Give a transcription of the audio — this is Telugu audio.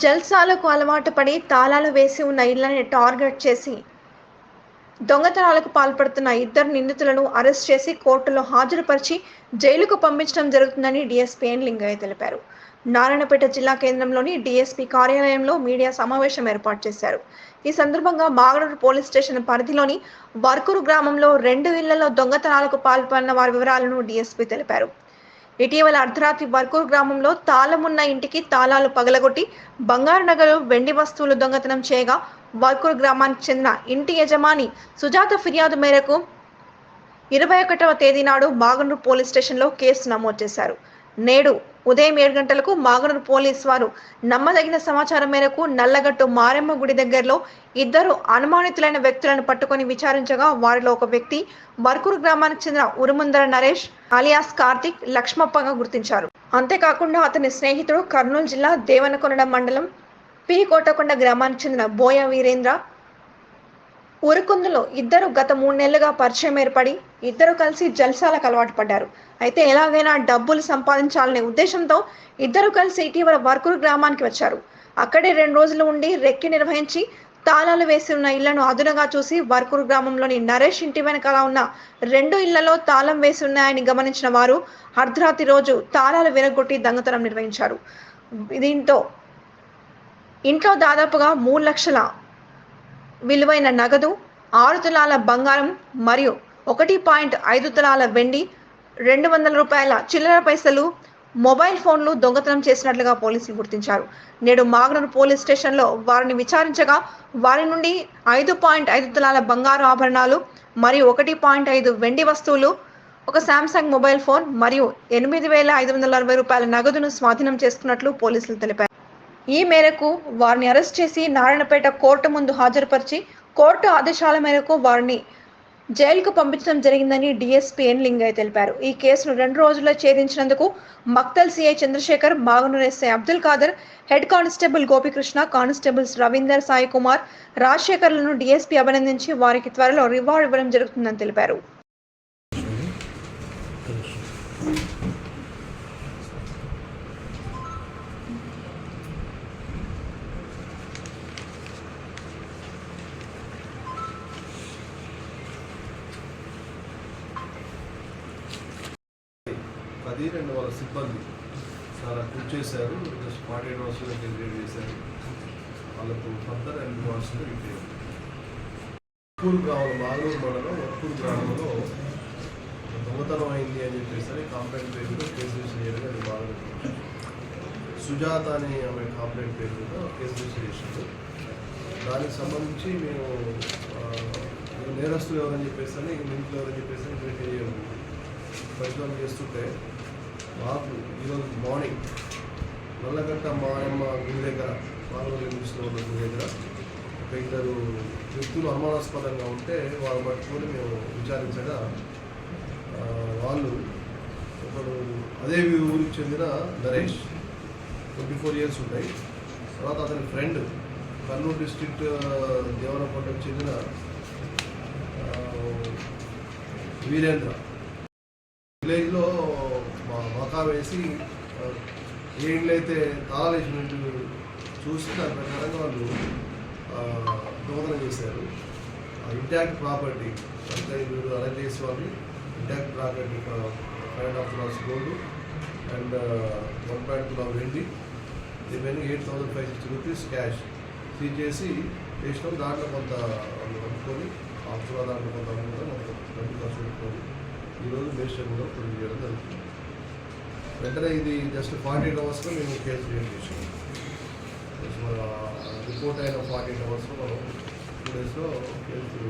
జల్సాలకు అలవాటు పడి తాళాలు వేసి ఉన్న ఇళ్లని టార్గెట్ చేసి దొంగతనాలకు పాల్పడుతున్న ఇద్దరు నిందితులను అరెస్ట్ చేసి కోర్టులో హాజరుపరిచి జైలుకు పంపించడం జరుగుతుందని డీఎస్పీ ఎన్ లింగయ్య తెలిపారు. నారాయణపేట జిల్లా కేంద్రంలోని డీఎస్పీ కార్యాలయంలో మీడియా సమావేశం ఏర్పాటు చేశారు. ఈ సందర్భంగా మాగనూరు పోలీస్ స్టేషన్ పరిధిలోని వర్కూరు గ్రామంలో 2 ఇళ్లలో దొంగతనాలకు పాల్పడిన వారి వివరాలను డీఎస్పీ తెలిపారు. ఇటీవల అర్ధరాత్రి వర్కూరు గ్రామంలో తాళమున్న ఇంటికి తాళాలు పగలగొట్టి బంగారు నగలు, వెండి వస్తువులు దొంగతనం చేయగా వర్కూరు గ్రామానికి చెందిన ఇంటి యజమాని సుజాత ఫిర్యాదు మేరకు 21వ తేదీ నాడు మాగనూరు పోలీస్ స్టేషన్లో కేసు నమోదు చేశారు. నేడు ఉదయం 7 గంటలకు మాగనూరు పోలీసు వారు నమ్మదగిన సమాచారం మేరకు నల్లగట్టు మారెమ్మ గుడి దగ్గరలో 2 అనుమానితులైన వ్యక్తులను పట్టుకొని విచారించగా వారిలో ఒక వ్యక్తి వర్కూరు గ్రామానికి చెందిన ఉరుముందర నరేష్ అలియాస్ కార్తిక్ లక్ష్మప్పగా గుర్తించారు. అంతేకాకుండా అతని స్నేహితుడు కర్నూలు జిల్లా దేవనకొండ మండలం పి కోటకొండ గ్రామానికి చెందిన బోయ వీరేంద్ర ఉరుకుందులో ఇద్దరు గత 3 నెలలుగా పరిచయం ఏర్పడి ఇద్దరు కలిసి జల్సాలకు అలవాటు పడ్డారు. అయితే ఎలాగైనా డబ్బులు సంపాదించాలనే ఉద్దేశంతో ఇద్దరు కలిసి ఇటీవల వర్కూరు గ్రామానికి వచ్చారు. అక్కడే 2 రోజులు ఉండి రెక్కి నిర్వహించి తాళాలు వేసి ఉన్న ఇళ్లను అదునుగా చూసి వర్కూరు గ్రామంలోని నరేష్ ఇంటి వెనకాల ఉన్న 2 ఇళ్లలో తాళం వేసి ఉన్నాయని గమనించిన వారు అర్ధరాత్రి రోజు తాళాలు విరగొట్టి దొంగతనం నిర్వహించారు. దీంతో ఇంట్లో దాదాపుగా 3 లక్షల విలువైన నగదు, 6 తులాల బంగారం మరియు 1.5 తులాల వెండి, 200 రూపాయల చిల్లర పైసలు, మొబైల్ ఫోన్లు దొంగతనం చేసినట్లుగా పోలీసులు గుర్తించారు. నేడు మాగనూరు పోలీస్ స్టేషన్లో వారిని విచారించగా వారి నుండి 5.5 తులాల బంగారు ఆభరణాలు మరియు 1.5 వెండి వస్తువులు, ఒక శాంసంగ్ మొబైల్ ఫోన్ మరియు 8,560 రూపాయల నగదును స్వాధీనం చేసుకున్నట్లు పోలీసులు తెలిపారు. ఈ మేరకు వారిని అరెస్ట్ చేసి నారాయణపేట కోర్టు ముందు హాజరుపరిచి కోర్టు ఆదేశాల మేరకు వారిని జైలుకు పంపించడం జరిగిందని డీఎస్పీ ఎన్ లింగయ్య తెలిపారు. ఈ కేసును 2 రోజుల్లో ఛేదించినందుకు Maktal CI Chandrashekar, Maganur SI Abdul Khadar, head constable Gopikrishna, constables Ravinder, Sai Kumar, రాజశేఖర్లను డీఎస్పీ అభినందించి వారికి త్వరలో రివార్డు ఇవ్వడం జరుగుతుందని తెలిపారు. అది 2 వాళ్ళ సిబ్బంది చాలా కృషి చేశారు. జస్ట్ 48 అవర్స్లో కంప్లీట్ చేశారు. వాళ్ళకు ఫర్దర్ అండ్ అవర్స్లో రిపేర్. వర్కూరు గ్రామంలో మాగనూరు మండలం వర్కూరు గ్రామంలో దొంగతనం అయింది అని చెప్పేసి కాంప్లైంట్ పేరుతో కేసు రిజిస్టర్ చేయడం అది బాగా సుజాత అనే ఆమె కాంప్లైంట్ పేరు మీద కేసు రిజిస్టర్ చేశారు. దానికి సంబంధించి మేము నేరస్తులు ఎవరని చెప్పేసి నిందితులు ఎవరని చెప్పేసి పరిశోధన చేస్తుంటే మాకు ఈరోజు మార్నింగ్ నల్లగట్ట మాయమ్మ గుడి దగ్గర మానవులు ఇంగ్లీష్లో ఉన్న గుడి దగ్గర ఒక 2 వ్యక్తులు అనుమానాస్పదంగా ఉంటే వాళ్ళు పట్టుకొని మేము విచారించగా వాళ్ళు ఒకడు అదే ఊరికి చెందిన నరేష్ 24 ఇయర్స్ ఉంటాయి. తర్వాత అతని ఫ్రెండ్ కర్నూలు డిస్ట్రిక్ట్ దేవనకొండకు చెందిన వీరేంద్ర విలేజ్లో మకా వేసి ఏ ఇండ్లు అయితే తాళాలు వేసినట్టు చూసి దాని ప్రకారంగా వాళ్ళు దొంగతనం చేశారు. ఇంటాక్ట్ ప్రాపర్టీ అంటే వీళ్ళు అరెస్ట్ చేసే వాళ్ళు intact property 5.5 tolas gold and 1.2 తులా వెండి, రిమైనింగ్ 8,560 రూపీస్ క్యాష్ సీజ్ చేసి చేసినాం. దాంట్లో కొంత వాళ్ళు కనుక్కొని ఆఫ్టర్ దాంట్లో కొంత మొత్తం డబ్బు ఖర్చు పెట్టుకొని ఈరోజు మేజిస్ట్రేట్ కూడా ప్రొడ్యూస్ చేయడం జరుగుతుంది. వెంటనే ఇది జస్ట్ 48 అవర్స్లో మేము కేసు క్రియేట్ చేసాము. రిపోర్ట్ అయిన 48 అవర్స్లో మనం 2 డేస్లో కేసు